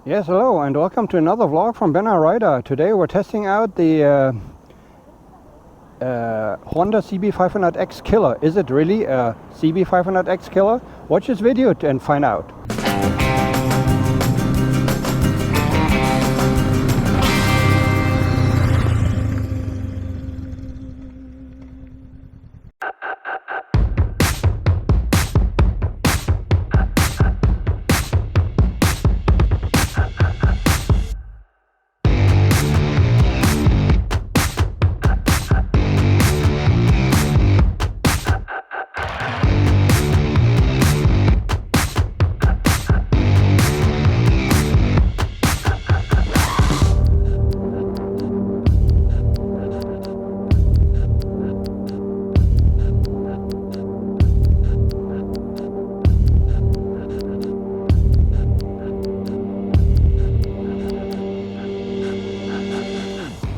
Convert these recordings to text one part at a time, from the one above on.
Yes, hello and welcome to another vlog from Ben Rider. Today we're testing out the Honda CB500X killer. Is it really a CB500X killer? Watch this video and find out.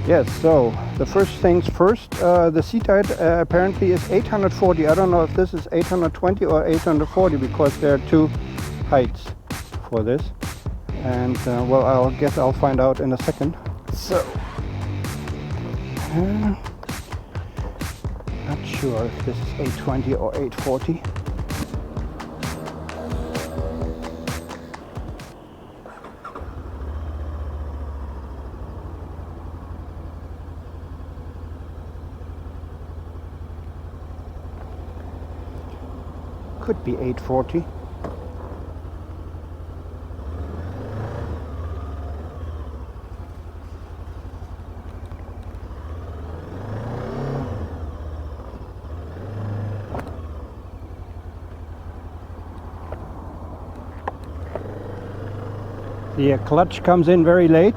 Yes, so the first things first, the seat height apparently is 840. I don't know if this is 820 or 840 because there are two heights for this. And well, I'll find out in a second. So, not sure if this is 820 or 840. Could be 840. The clutch comes in very late.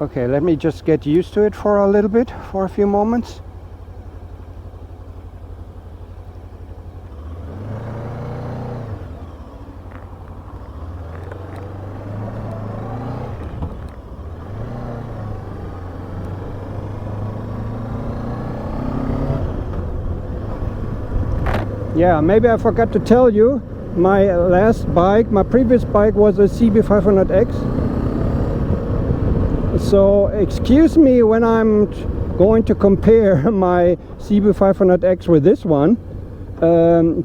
Okay, let me just get used to it for a little bit, for a few moments. Yeah, maybe I forgot to tell you, my previous bike was a CB500X. So excuse me when I'm going to compare my CB500X with this one,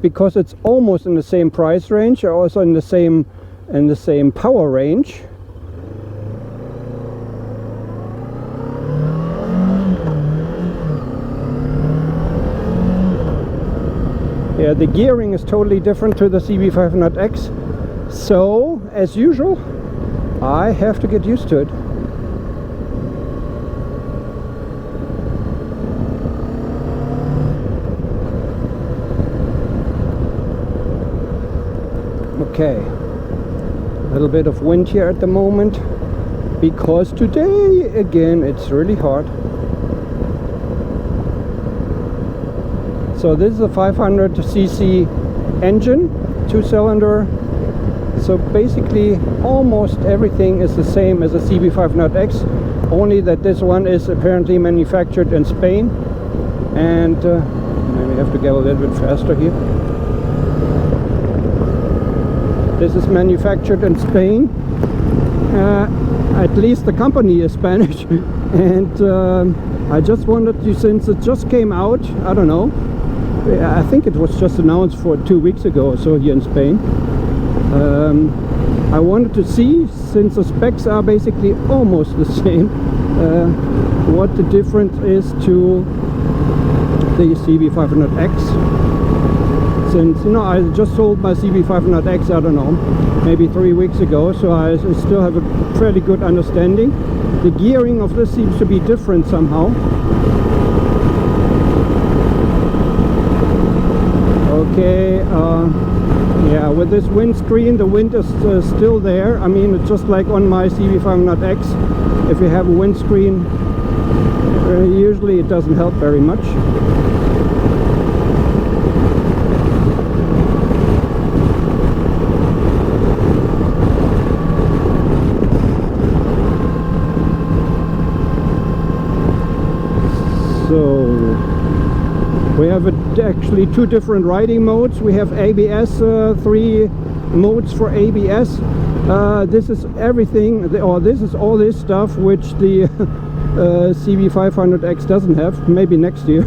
because it's almost in the same price range, also in the same power range. Yeah, the gearing is totally different to the CB500X. So as usual, I have to get used to it. Okay, a little bit of wind here at the moment because today again it's really hot. So this is a 500cc engine, 2-cylinder. So basically almost everything is the same as a CB500X, only that this one is apparently manufactured in Spain. And maybe I have to get a little bit faster here. This is manufactured in Spain. At least the company is Spanish. And I just wanted to, since it just came out, I don't know, I think it was just announced for 2 weeks ago or so here in Spain. I wanted to see, since the specs are basically almost the same, what the difference is to the CB500X. Since, you know, I just sold my CB500X, I don't know, maybe 3 weeks ago, so I still have a fairly good understanding. The gearing of this seems to be different somehow. Okay, yeah, with this windscreen, the wind is still there. I mean, it's just like on my CB500X. If you have a windscreen, usually it doesn't help very much. So we have actually two different riding modes. We have ABS, 3 modes for ABS. This is everything, or this is all this stuff which the CB500X doesn't have, maybe next year.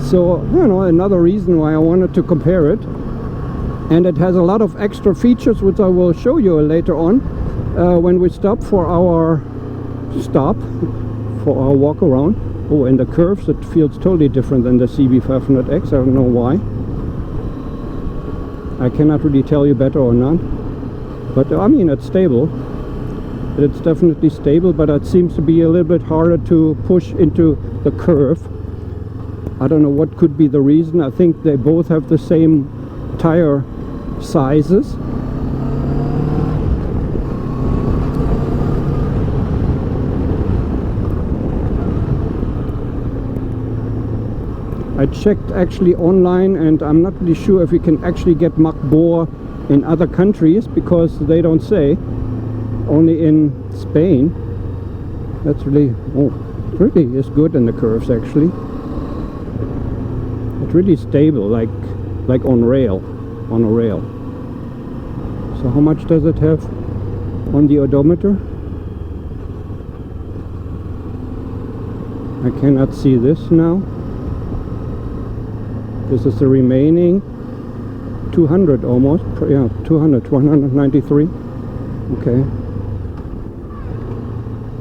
So, you know, another reason why I wanted to compare it. And it has a lot of extra features which I will show you later on when we stop for our walk around. Oh, and the curves, it feels totally different than the CB500X. I don't know why. I cannot really tell you better or not. But I mean, it's stable. It's definitely stable, but it seems to be a little bit harder to push into the curve. I don't know what could be the reason. I think they both have the same tire sizes. I checked actually online, and I'm not really sure if you can actually get macbor in other countries, because they don't say, only in Spain. That's really, oh, it really is good in the curves actually. It's really stable, like on a rail. So how much does it have on the odometer? I cannot see this now. This is the remaining 200 almost, yeah, 200, 193. Okay.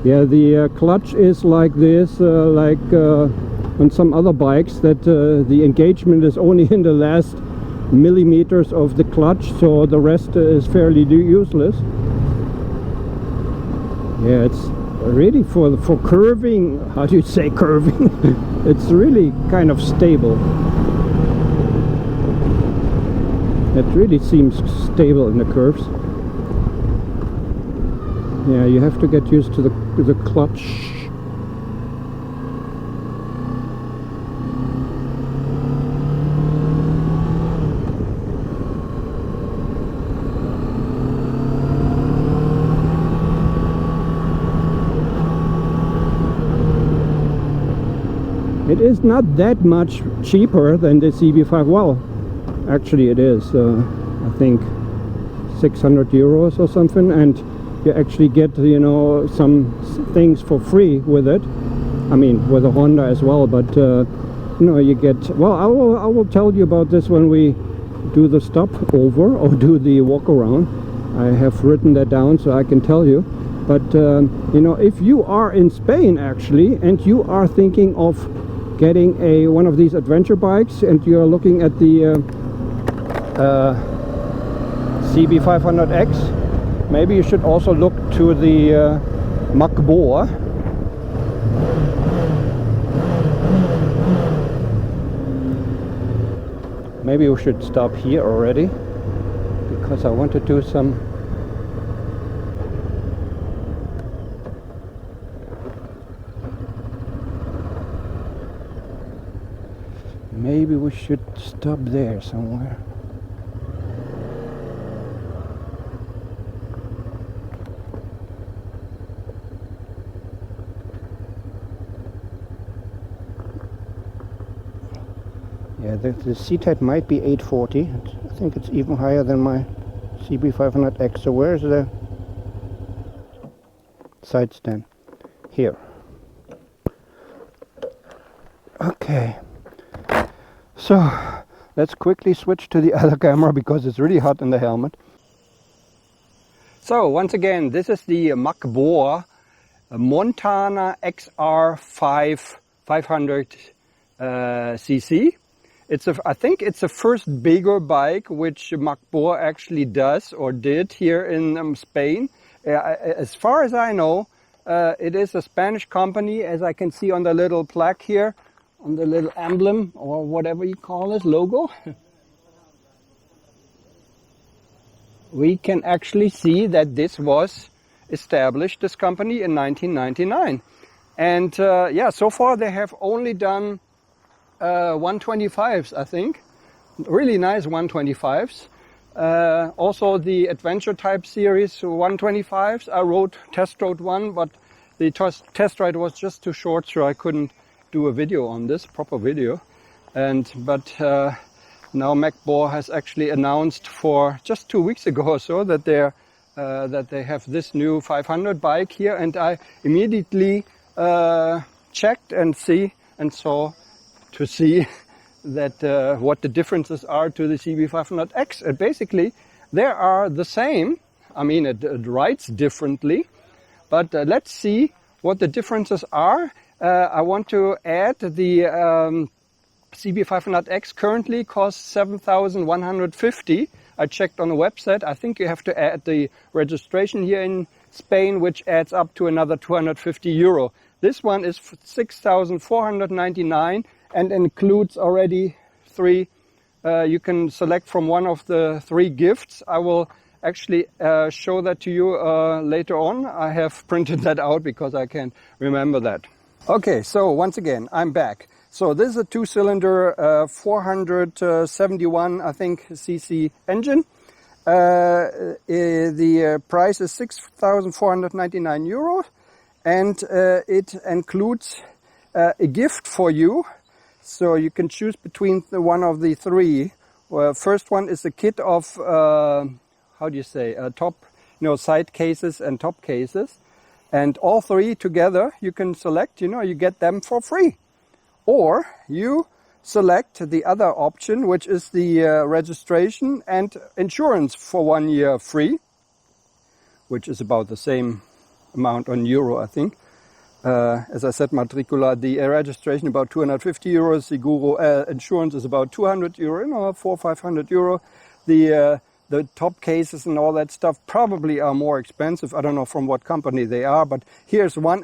Yeah, the clutch is like this, on some other bikes, that the engagement is only in the last millimeters of the clutch, so the rest is fairly useless. Yeah, it's really for curving, how do you say curving? It's really kind of stable. It really seems stable in the curves. Yeah, you have to get used to the clutch. It is not that much cheaper than the CB5. Well, actually it is, I think 600 euros or something, and you actually get, you know, some things for free with it. I mean, with a Honda as well, but you know, you get, well, I will tell you about this when we do the stop over or do the walk around. I have written that down so I can tell you. But you know, if you are in Spain actually, and you are thinking of getting one of these adventure bikes, and you're looking at the CB500X, maybe you should also look to the macbor. Maybe we should stop here already, because I want to do some maybe we should stop there somewhere. Yeah, the seat height might be 840. I think it's even higher than my CB500X. So where's the side stand? Here. Okay. So let's quickly switch to the other camera, because it's really hot in the helmet. So once again, this is the macbor Montana XR5 500 cc. I think it's the first bigger bike which macbor actually does or did here in Spain. As far as I know, it is a Spanish company, as I can see on the little plaque here, on the little emblem, or whatever you call it, logo. We can actually see that this was established, this company, in 1999. And yeah, so far they have only done 125s, I think. Really nice 125s. Also the adventure type series 125s. I test rode one, but the test ride was just too short, so I couldn't do a video on this, proper video. But now macbor has actually announced for just 2 weeks ago or so that they have this new 500 bike here, and I immediately checked and saw that what the differences are to the CB500X. And basically they are the same. I mean, it rides differently, but let's see what the differences are. I want to add the CB500X currently costs 7,150. I checked on the website. I think you have to add the registration here in Spain, which adds up to another 250 euro. This one is 6,499 and includes already 3. You can select from one of the 3 gifts. I will actually show that to you later on. I have printed that out because I can't remember that. Okay, so once again, I'm back. So this is a 2-cylinder 471, I think, cc engine. The price is 6,499 euros, and it includes a gift for you. So you can choose between one of the 3. First one is a kit of how do you say, top, side cases and top cases, and all 3 together you can select. You get them for free. Or you select the other option, which is the registration and insurance for 1 year free, which is about the same amount on euro, I think. As I said, matricula, the registration about 250 euros, Seguro insurance is about 200 euro, 400 or 500 euro. The top cases and all that stuff probably are more expensive. I don't know from what company they are, but here's one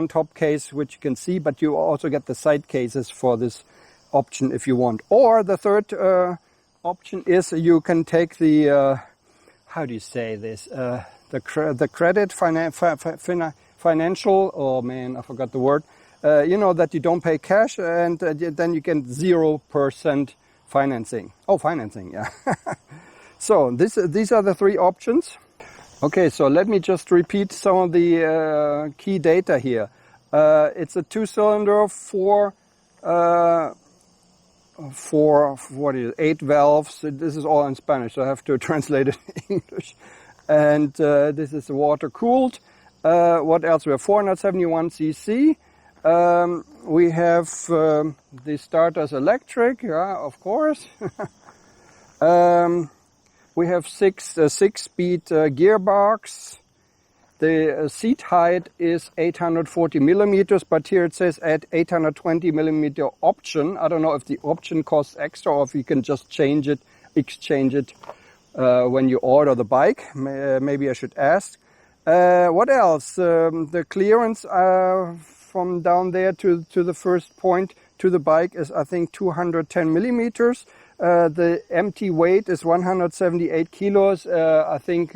top case which you can see, but you also get the side cases for this option if you want. Or the third option is you can take the, how do you say this, the credit financial, oh man, I forgot the word, that you don't pay cash, and then you get 0% financing. Oh, financing, yeah. So these are the 3 options. Okay, so let me just repeat some of the key data here. It's a 2-cylinder, 8 valves. This is all in Spanish, so I have to translate it in English. And this is water cooled. What else? We have 471 cc. We have the starters electric, yeah, of course. We have 6-speed gearbox. The seat height is 840 millimeters, but here it says at 820 millimeter option. I don't know if the option costs extra or if you can just exchange it when you order the bike. Maybe I should ask. What else? The clearance from down there to the first point to the bike is, I think, 210 millimeters. The empty weight is 178 kilos. I think,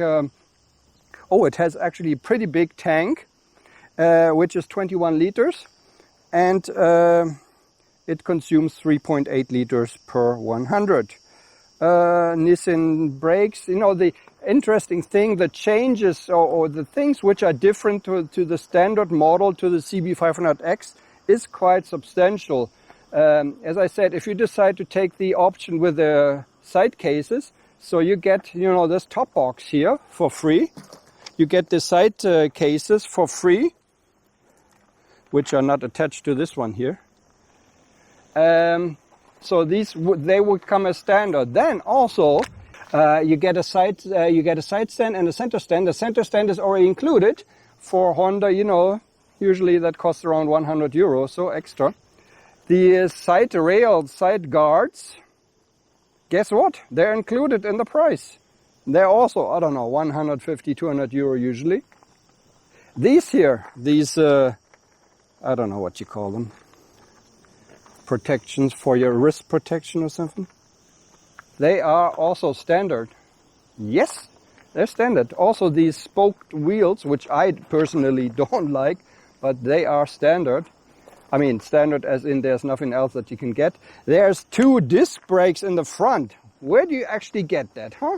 it has actually a pretty big tank, which is 21 liters. And it consumes 3.8 liters per 100. Nissan brakes, the interesting thing, the changes or the things which are different to the standard model, to the CB500X, is quite substantial. As I said, if you decide to take the option with the side cases, so you get, this top box here for free. You get the side cases for free, which are not attached to this one here. So they would come as standard. Then also you get a side stand and a center stand. The center stand is already included for Honda. Usually that costs around 100 euros, so extra. The side rails, side guards, guess what? They're included in the price. They're also, I don't know, 150, 200 euro usually. These here, I don't know what you call them, protections for your wrist protection or something. They are also standard. Yes, they're standard. Also these spoked wheels, which I personally don't like, but they are standard. I mean, standard as in there's nothing else that you can get. There's 2 disc brakes in the front. Where do you actually get that, huh?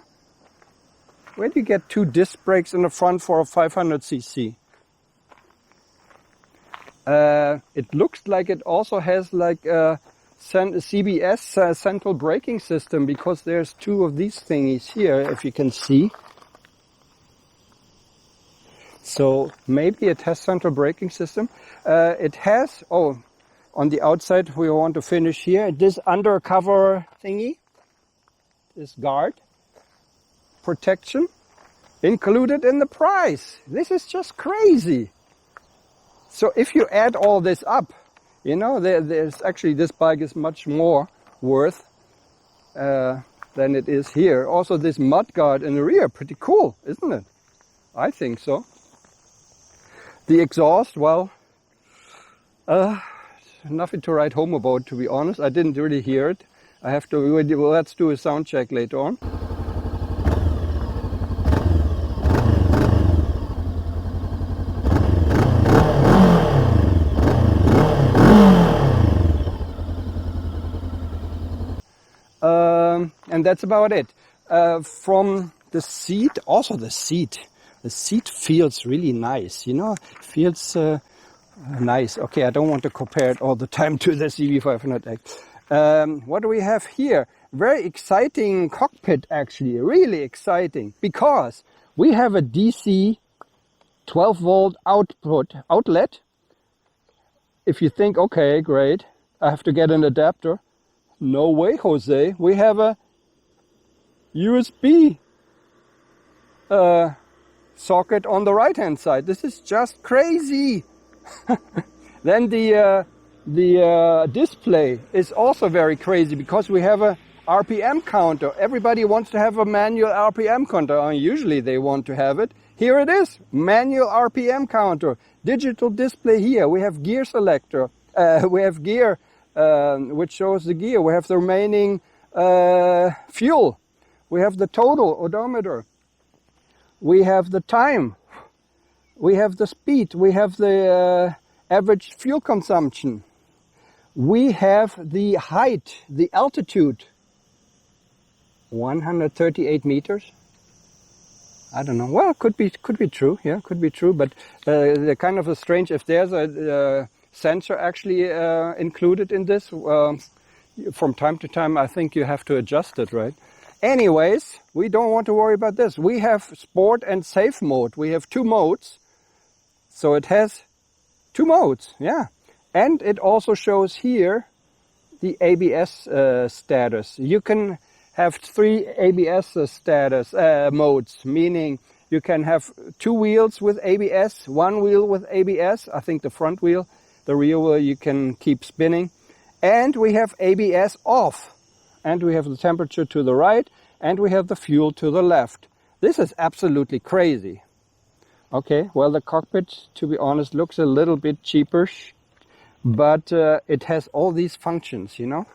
Where do you get 2 disc brakes in the front for a 500cc? It looks like it also has like a CBS central braking system, because there's two of these thingies here, if you can see. So maybe it has central braking system. It has, on the outside we want to finish here, this undercover thingy, this guard protection, included in the price. This is just crazy. So if you add all this up, you know, there's actually, this bike is much more worth than it is here. Also this mud guard in the rear, pretty cool, isn't it? I think so. The exhaust, well, nothing to write home about, to be honest. I didn't really hear it. I have to, let's do a sound check later on. And that's about it. From the seat, also the seat feels really nice, you know, it feels nice. Okay, I don't want to compare it all the time to the CB500X. What do we have here? Very exciting cockpit, actually, really exciting, because we have a DC 12 volt outlet. If you think, okay, great, I have to get an adapter. No way, Jose. We have a USB socket on the right hand side. This is just crazy. Then the display is also very crazy, because we have a RPM counter. Everybody wants to have a manual RPM counter. Usually they want to have it. Here it is, manual RPM counter. Digital display here. We have gear selector. We have gear which shows the gear. We have the remaining fuel. We have the total odometer. We have the time. We have the speed. We have the average fuel consumption. We have the height, the altitude. 138 meters. I don't know. Well, could be true. Yeah, could be true. But they're kind of a strange. If there's a sensor actually included in this, from time to time, I think you have to adjust it, right? Anyways, we don't want to worry about this. We have sport and safe mode. We have two modes. So it has two modes, yeah. And it also shows here the ABS status. You can have 3 ABS status modes, meaning you can have 2 wheels with ABS, 1 wheel with ABS, I think the front wheel, the rear wheel you can keep spinning. And we have ABS off. And we have the temperature to the right, and we have the fuel to the left. This is absolutely crazy. Okay, well, the cockpit, to be honest, looks a little bit cheaperish, but it has all these functions, you know.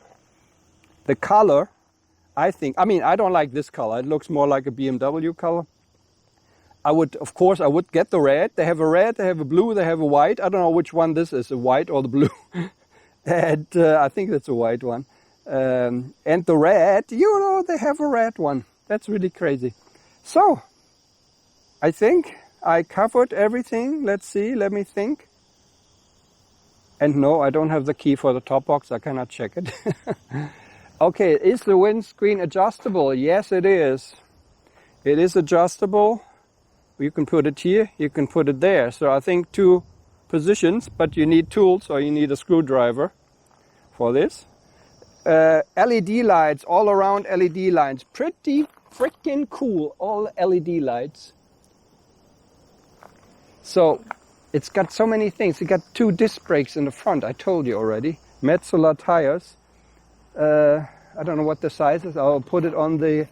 The color, I think, I mean, I don't like this color. It looks more like a BMW color. Of course, I would get the red. They have a red, they have a blue, they have a white. I don't know which one this is, the white or the blue. And I think that's a white one. And the red, you know, they have a red one. That's really crazy. So, I think I covered everything. Let's see, let me think. And no, I don't have the key for the top box. I cannot check it. Okay, is the windscreen adjustable? Yes, it is. It is adjustable. You can put it here, you can put it there. So I think 2 positions, but you need tools or you need a screwdriver for this. LED lights, all around LED lights. Pretty freaking cool, all LED lights. So it's got so many things. It got 2 disc brakes in the front, I told you already. Metzeler tires. I don't know what the size is. I'll put it on the...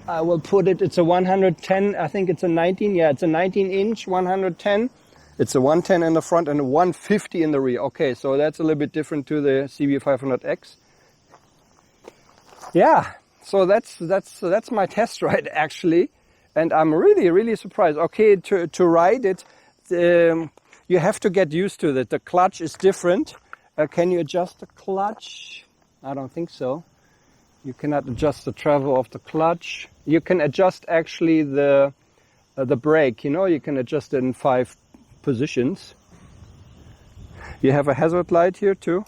I will put it, it's a 110, I think it's a 19, yeah, it's a 19-inch 110. It's a 110 in the front and a 150 in the rear. Okay, so that's a little bit different to the CB500X. Yeah, so that's my test ride actually, and I'm really surprised. Okay, to ride it, you have to get used to it. The clutch is different. Can you adjust the clutch? I don't think so. You cannot adjust the travel of the clutch. You can adjust actually the brake. You know, you can adjust it in 5 positions. You have a hazard light here too.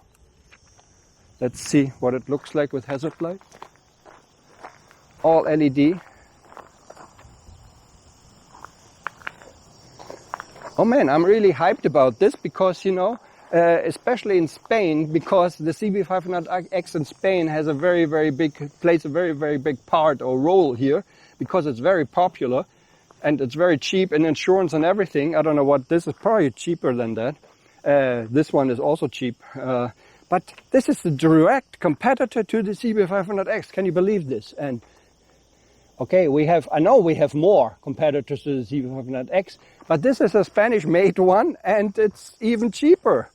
Let's see what it looks like with hazard light. All LED. Oh man, I'm really hyped about this because, you know, especially in Spain, because the CB500X in Spain has a plays a very big part or role here, because it's very popular and it's very cheap in insurance and everything. I don't know what, this is probably cheaper than that. This one is also cheap, but this is the direct competitor to the CB500X. Can you believe this? And okay, I know we have more competitors to the CB500X, but this is a Spanish-made one and it's even cheaper.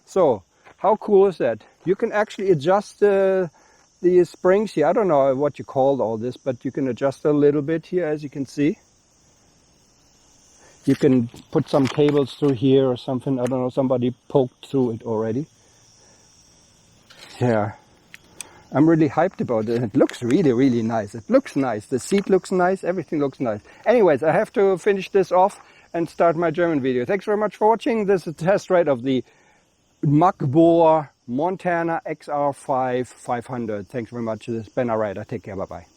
So, how cool is that? You can actually adjust the springs here. I don't know what you call all this, but you can adjust a little bit here, as you can see. You can put some cables through here or something. I don't know, somebody poked through it already. Yeah. I'm really hyped about it. It looks really nice. It looks nice. The seat looks nice. Everything looks nice. Anyways, I have to finish this off and start my German video. Thanks very much for watching. This is a test ride of the macbor Montana XR5 500. Thanks very much. This has been a rider. Take care. Bye-bye.